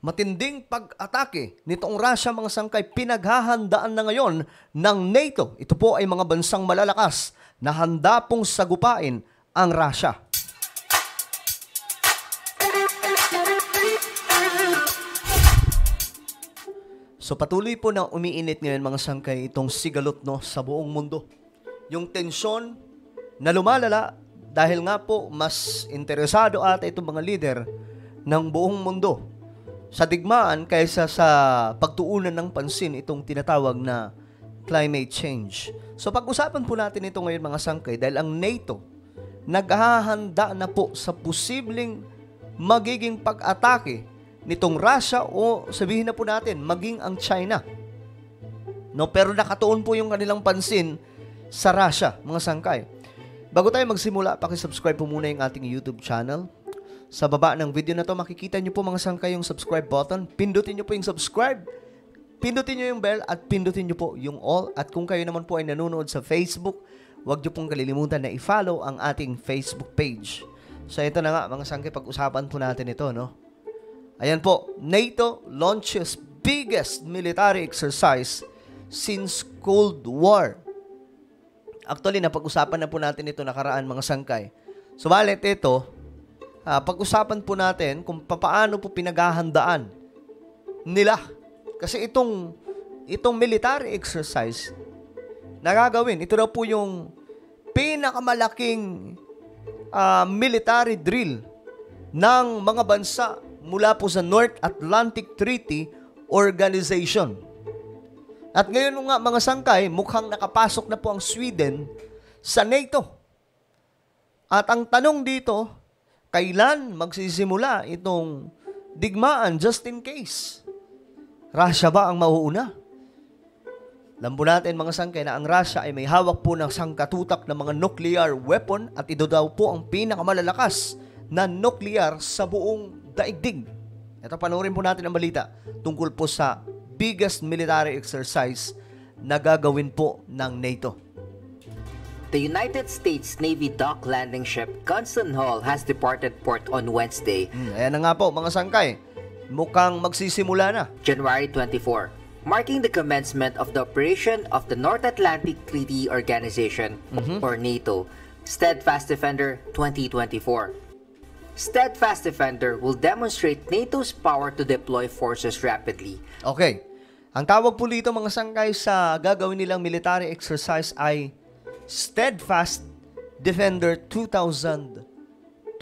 Matinding pag-atake nitong Russia mga sangkay pinaghahandaan na ngayon ng NATO. Ito po ay mga bansang malalakas na handa pong sagupain ang Russia. So patuloy po na umiinit ngayon mga sangkay itong sigalot sa buong mundo. Yung tensyon na lumalala dahil nga po mas interesado ata itong mga lider ng buong mundo sa digmaan kaysa sa pagtuunan ng pansin itong tinatawag na climate change. So pag-usapan po natin ito ngayon mga sangkay dahil ang NATO naghahanda na po sa posibleng magiging pag-atake nitong Russia o sabihin na po natin maging ang China. No, pero nakatuon po yung kanilang pansin sa Russia, mga sangkay. Bago tayo magsimula, paki-subscribe po muna yung ating YouTube channel. Sa baba ng video na to, makikita nyo po mga sangkay yung subscribe button. Pindutin nyo po yung subscribe, pindutin nyo yung bell, at pindutin nyo po yung all. At kung kayo naman po ay nanonood sa Facebook, huwag nyo pong kalilimutan na i-follow ang ating Facebook page. So ito na nga mga sangkay, pag-usapan po natin ito, no? Ayan po, NATO launches biggest military exercise since Cold War. Actually, napag-usapan na po natin ito nakaraan mga sangkay. Subalit ito, pag-usapan po natin kung paano po pinaghahandaan nila. Kasi itong military exercise na gagawin, ito daw po yung pinakamalaking military drill ng mga bansa mula po sa North Atlantic Treaty Organization. At ngayon nga mga sangkay, mukhang nakapasok na po ang Sweden sa NATO. At ang tanong dito, kailan magsisimula itong digmaan just in case? Russia ba ang mauuna? Alam po natin mga sangkay na ang Russia ay may hawak po ng sangkatutak ng mga nuclear weapon at ito daw po ang pinakamalalakas na nuclear sa buong daigdig. Ito, panoorin po natin ang balita tungkol po sa biggest military exercise na gagawin po ng NATO. The United States Navy dock landing ship Gunston Hall has departed port on Wednesday. Ayan na nga po mga sangkay. Mukhang magsisimula na. January 24, marking the commencement of the operation of the North Atlantic Treaty Organization, or NATO, Steadfast Defender 2024. Steadfast Defender will demonstrate NATO's power to deploy forces rapidly. Okay. Ang tawag po dito mga sangkay sa gagawin nilang military exercise ay Steadfast Defender 2024.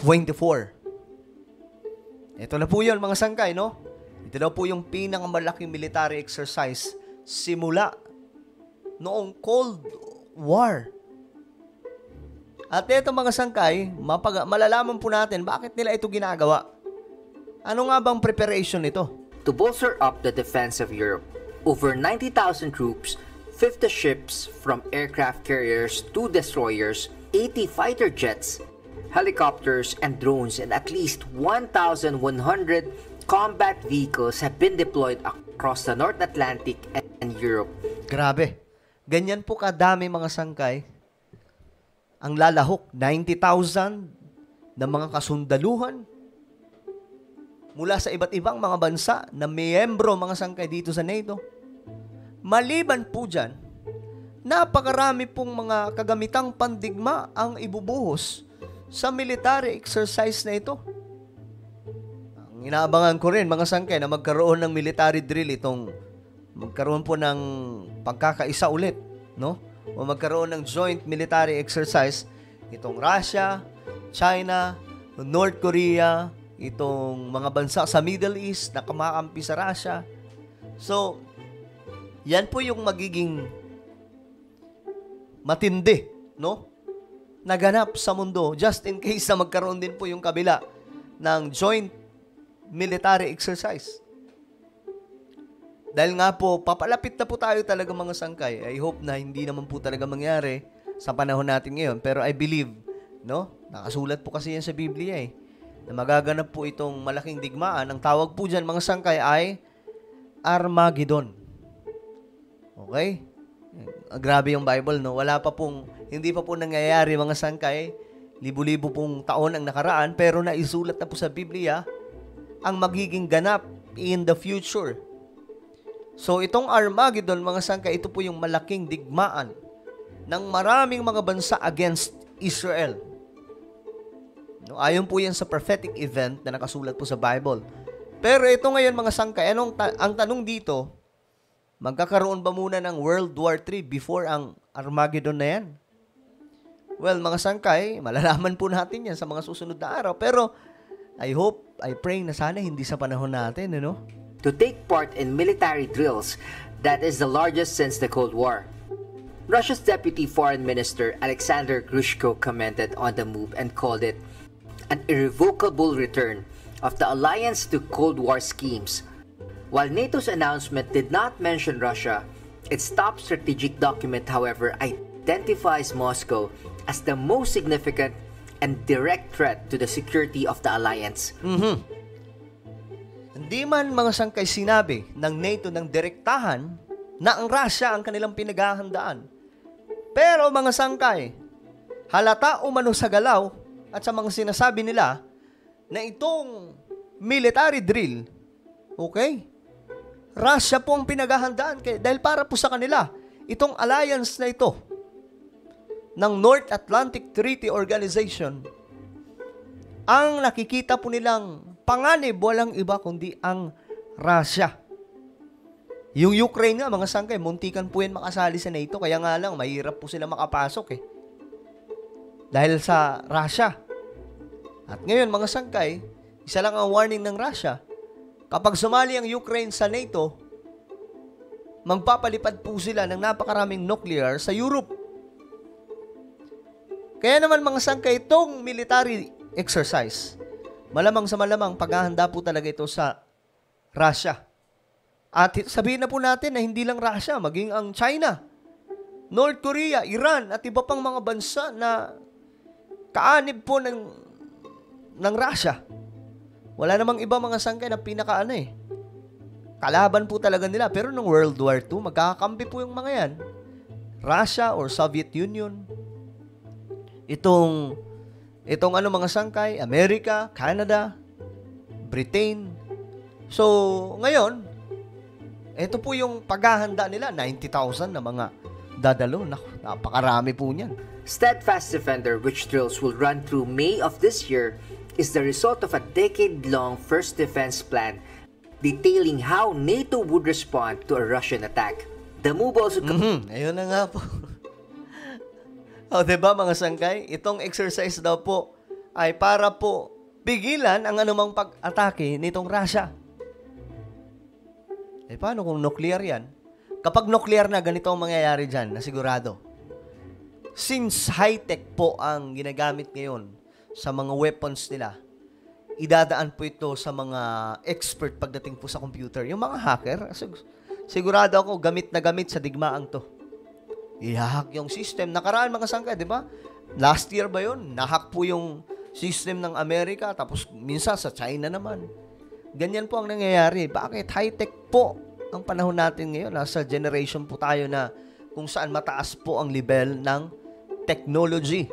Ito na po yun mga sangkay, no? Ito na po yung pinakamalaking military exercise simula noong Cold War. At ito mga sangkay, malalaman po natin bakit nila ito ginagawa. Ano nga bang preparation nito? To bolster up the defense of Europe, over 90,000 troops, 50 ships from aircraft carriers to destroyers, 80 fighter jets, helicopters and drones, and at least 1,100 combat vehicles have been deployed across the North Atlantic and Europe. Grabe. Ganyan po kadami mga sangkay. Ang lalahok, 90,000 na mga kasundaluhan mula sa iba't ibang mga bansa na miyembro mga sangkay dito sa NATO. Maliban po dyan, napakarami pong mga kagamitang pandigma ang ibubuhos sa military exercise na ito. Ang inaabangan ko rin mga sangkay na magkaroon ng military drill magkaroon po ng pagkakaisa ulit, no? O magkaroon ng joint military exercise itong Russia, China, North Korea, itong mga bansa sa Middle East na kumakampi sa Russia. So, yan po yung magiging matindi, no? Naganap sa mundo just in case na magkaroon din po yung kabila ng joint military exercise. Dahil nga po, papalapit na po tayo talaga mga sangkay. I hope na hindi naman po talaga mangyari sa panahon natin ngayon. Pero I believe, no? Nakasulat po kasi yan sa Biblia na magaganap po itong malaking digmaan. Ang tawag po dyan mga sangkay ay Armageddon. Okay? Grabe yung Bible, no? Hindi pa po nangyayari mga sangkay. Libo-libo pong taon ang nakaraan, pero naisulat na po sa Biblia ang magiging ganap in the future. So itong Armageddon, mga sangkay, ito po yung malaking digmaan ng maraming mga bansa against Israel. No, ayon po yan sa prophetic event na nakasulat po sa Bible. Pero ito ngayon, mga sangkay, ang tanong dito, magkakaroon ba muna ng World War III before ang Armageddon na yan? Well, mga sangkay, malalaman po natin yan sa mga susunod na araw. Pero I pray na sana hindi sa panahon natin, To take part in military drills that is the largest since the Cold War. Russia's Deputy Foreign Minister Alexander Grushko commented on the move and called it an irrevocable return of the alliance to Cold War schemes. While NATO's announcement did not mention Russia, its top strategic document, however, identifies Moscow as the most significant and direct threat to the security of the alliance. Hindi man, mga sangkay, sinabi ng NATO ng direktahan na ang Russia ang kanilang pinaghahandaan. Pero mga sangkay, halata umano sa galaw at sa mga sinasabi nila na itong military drill, okay, Russia po ang pinaghahandaan dahil para po sa kanila, itong alliance na ito ng North Atlantic Treaty Organization, ang nakikita po nilang panganib, walang iba kundi ang Russia. Yung Ukraine nga, mga sangkay, muntikan po yan makasali sa NATO, kaya nga lang, mahirap po sila makapasok dahil sa Russia. At ngayon, mga sangkay, isa lang ang warning ng Russia. Kapag sumali ang Ukraine sa NATO, magpapalipad po sila ng napakaraming nuclear sa Europe. Kaya naman, mga sangkay, itong military exercise, malamang sa malamang, paghahanda po talaga ito sa Russia. At sabihin na po natin na hindi lang Russia, maging ang China, North Korea, Iran, at iba pang mga bansa na kaanib po ng Russia. Wala namang iba, mga sangkay, na kalaban po talaga nila. Pero nung World War II, magkakakampi po yung mga yan. Russia or Soviet Union. Itong mga sangkay, Amerika, Canada, Britain. So, ngayon, ito po yung paghahanda nila, 90,000 na mga dadalo. Napakarami po niyan. Steadfast Defender, which drills will run through May of this year, is the result of a decade-long first defense plan detailing how NATO would respond to a Russian attack. The move also... Ayun na nga po. Diba, mga sangkay? Itong exercise daw po ay para po pigilan ang anumang pag-atake nitong Russia. Paano kung nuclear yan? Kapag nuclear na, ganito ang mangyayari dyan, na sigurado. Since high-tech po ang ginagamit ngayon sa mga weapons nila, idadaan po ito sa mga expert pagdating po sa computer. Yung mga hacker, sigurado ako, gamit na gamit sa digmaang to. I-hack yung system. Nakaraan, mga sangka, di ba? Last year ba yun? Nahack po yung system ng Amerika, tapos minsan sa China naman. Ganyan po ang nangyayari. Bakit? High-tech po ang panahon natin ngayon. Nasa generation po tayo na kung saan mataas po ang level ng technology.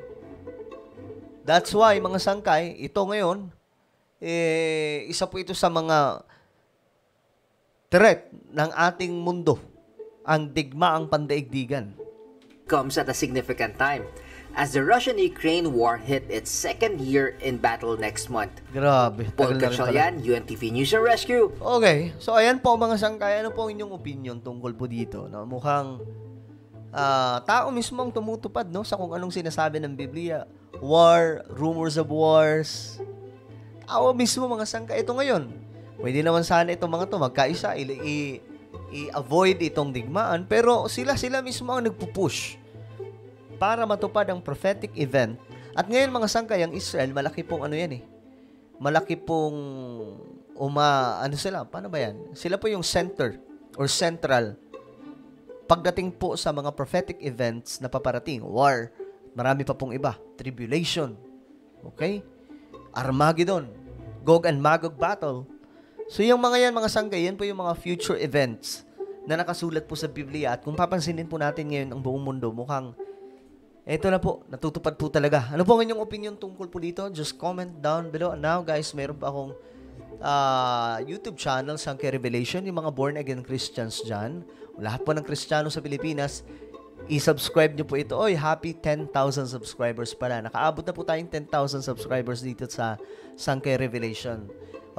That's why, mga sangkay, ito ngayon, isa po ito sa mga threat ng ating mundo, ang digmaang pandaigdigan. Comes at a significant time as the Russian-Ukraine war hit its second year in battle next month. Grabe. Paul Gatchalian, UNTV News and Rescue. Okay. So, ayan po, mga sangkay. Ano po ang inyong opinion tungkol po dito? No? Mukhang tao mismo ang tumutupad, no, sa kung anong sinasabi ng Biblia. War, rumors of wars. Tao mismo, mga sangkay. Ito ngayon. Pwede naman sana itong mga to magkaisa, i-avoid itong digmaan. Pero sila mismo ang nagpupush para matupad ang prophetic event. At ngayon, mga sangkay, ang Israel, malaki pong malaki pong paano ba yan? Sila po yung center or central pagdating po sa mga prophetic events na paparating. War, marami pa pong iba. Tribulation, okay? Armageddon, Gog and Magog battle. So yung mga yan, mga sangkay, yan po yung mga future events na nakasulat po sa Biblia. At kung papansinin po natin ngayon ang buong mundo, mukhang eto na po, natutupad po talaga. Ano po ang inyong opinion tungkol po dito? Just comment down below. Now guys, mayroon pa akong YouTube channel, Sangkay Revelation, yung mga born again Christians dyan, lahat po ng Kristiyano sa Pilipinas, i-subscribe nyo po ito. Oy, happy 10,000 subscribers pala. Nakaabot na po tayong 10,000 subscribers dito sa Sangkay Revelation.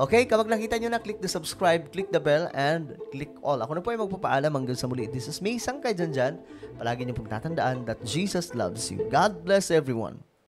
Okay, kapag nakita nyo na, click the subscribe, click the bell, and click all. Ako na po ay magpapaalam hanggang sa muli. This is me, Sangkay Janjan. Palagi nyo pong tatandaan that Jesus loves you. God bless everyone.